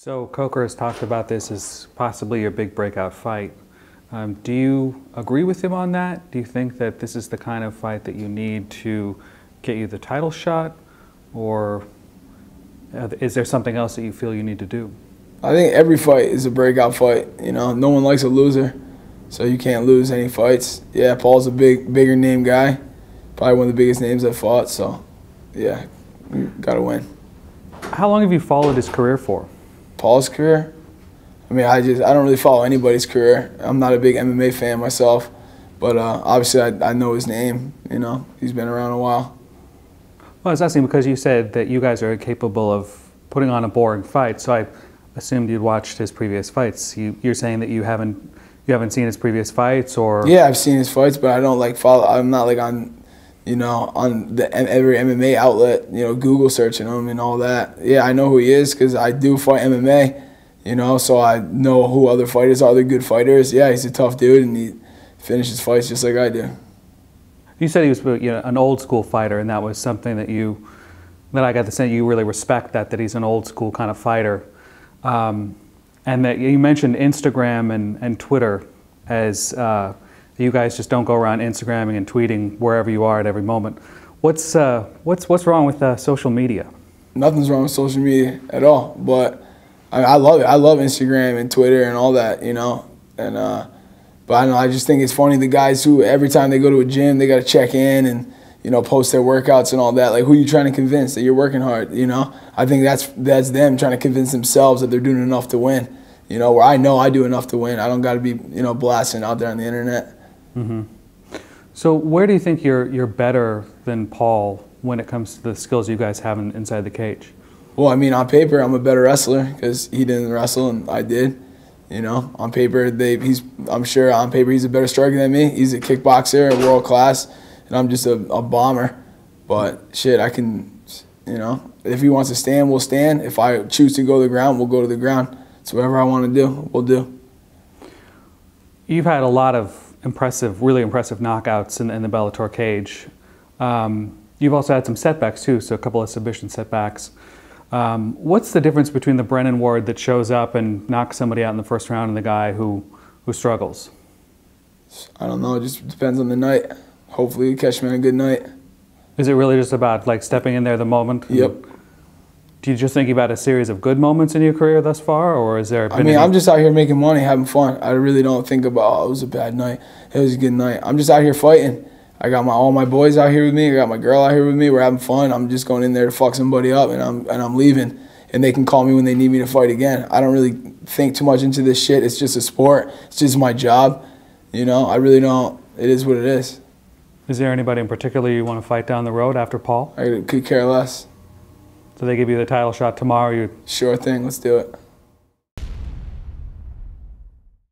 So Coker has talked about this as possibly your big breakout fight. Do you agree with him on that? Do you think that this is the kind of fight that you need to get you the title shot? Or is there something else that you feel you need to do? I think every fight is a breakout fight. You know, no one likes a loser, so you can't lose any fights. Yeah, Paul's a bigger name guy, probably one of the biggest names I've fought. So, yeah, you gotta win. How long have you followed his career for? Paul's career? I mean, I don't really follow anybody's career. I'm not a big MMA fan myself, but obviously I know his name. You know, he's been around a while. Well, I was asking because you said that you guys are capable of putting on a boring fight, so I assumed you'd watched his previous fights. You're saying that you haven't seen his previous fights, or? Yeah, I've seen his fights, but I don't like follow. I'm not like on, you know, on every MMA outlet, you know, Google searching him and all that. Yeah, I know who he is because I do fight MMA, you know, so I know who other fighters are. They're good fighters. Yeah, he's a tough dude, and he finishes fights just like I do. You said he was, you know, an old school fighter, and that was something that I got the sense you really respect that he's an old school kind of fighter. And that you mentioned Instagram and Twitter as you guys just don't go around Instagramming and tweeting wherever you are at every moment. What's wrong with social media? Nothing's wrong with social media at all, but I love it. I love Instagram and Twitter and all that, you know. And but I don't know, I just think it's funny the guys who every time they go to a gym they got to check in and, you know, post their workouts and all that. Like, who are you trying to convince that you're working hard, you know? I think that's them trying to convince themselves that they're doing enough to win, you know, where I know I do enough to win. I don't got to be, you know, blasting out there on the internet. Mm-hmm. So where do you think you're better than Paul when it comes to the skills you guys have inside the cage? Well, I mean, on paper, I'm a better wrestler because he didn't wrestle and I did. You know, on paper, I'm sure on paper he's a better striker than me. He's a kickboxer, world class, and I'm just a bomber. But shit, I can, you know, if he wants to stand, we'll stand. If I choose to go to the ground, we'll go to the ground. So whatever I want to do, we'll do. You've had a lot of really impressive knockouts in the Bellator cage. You've also had some setbacks too, so a couple of submission setbacks. What's the difference between the Brennan Ward that shows up and knocks somebody out in the first round and the guy who struggles? I don't know. It just depends on the night. Hopefully you catch me on a good night. Is it really just about like stepping in there the moment? Yep. Do you just think about a series of good moments in your career thus far, or is there? I mean, I'm just out here making money, having fun. I really don't think about, oh, it was a bad night. It was a good night. I'm just out here fighting. I got all my boys out here with me. I got my girl out here with me. We're having fun. I'm just going in there to fuck somebody up, and I'm leaving. And they can call me when they need me to fight again. I don't really think too much into this shit. It's just a sport. It's just my job. You know, I really don't. It is what it is. Is there anybody in particular you want to fight down the road after Paul? I could care less. So they give you the title shot tomorrow. Sure thing. Let's do it.